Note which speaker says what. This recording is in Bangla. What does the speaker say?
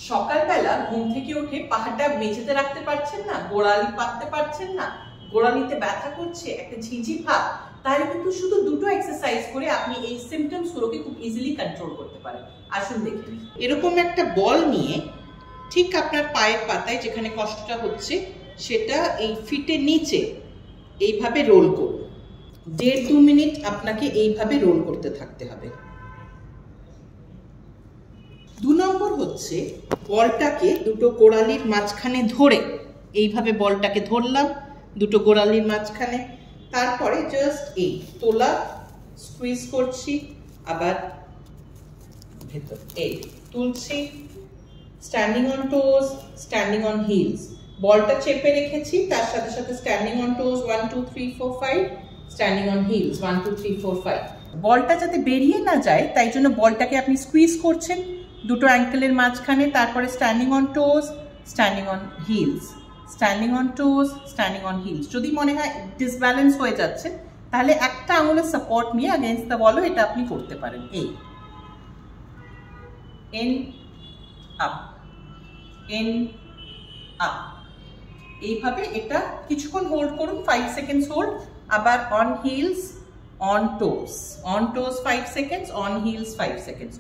Speaker 1: সকালবেলা ঘুম থেকে উঠে পাহাড়টা মেঝেতে রাখতে পারছেন না, গোড়ালি পাততে পারছেন না, গোড়ালিতে ব্যথা করছে, একটা ঝিঝি ভাব, তাহলে কিন্তু শুধু দুটো এক্সারসাইজ করে আপনি এই সিমটমস গুলোকে খুব ইজিলি কন্ট্রোল করতে পারেন। আসুন দেখি। এরকম একটা বল নিয়ে ঠিক আপনার পায়ের পাতায় যেখানে কষ্টটা হচ্ছে সেটা এই ফিটের নিচে এইভাবে রোল করুন। 1.5-2 মিনিট আপনাকে এইভাবে রোল করতে থাকতে হবে। 2 নম্বর হচ্ছে বলটাকে দুটো গোড়ালির মাঝখানে ধরে এইভাবে বলটাকে ধরলাম দুটো গোড়ালির মাঝখানে, তারপরে জাস্ট এই তোলা স্কুইজ করছি, আবার ভেতর এই তুলছি, standing on টোজ, standing on hills. বলটা চেপে রেখেছি, তার সাথে সাথে standing on টোজ 1 2 3 4 5, standing on hills 1 2 3 4 5। বলটা যাতে বেরিয়ে না যায় তাই জন্য বলটাকে আপনি স্কুইজ করছেন দুটো অ্যাঙ্কেলের মাঝখানে, তারপরে standing on টোজ, standing on hills, standing on টোজ, standing on hills. যদি মনে হয় ডিসব্যালেন্স হয়ে যাচ্ছে তাহলে একটা আঙুলের সাপোর্ট নিয়ে अगेंस्ट দ্য বলও এটা আপনি করতে পারেন। এই ইন আপ, ইন আপ, এইভাবে এটা কিছুক্ষণ হোল্ড করুন, 5 সেকেন্ডস হোল্ড, আবার on hills, on টোজ, on টোজ 5 seconds, on hills 5 seconds.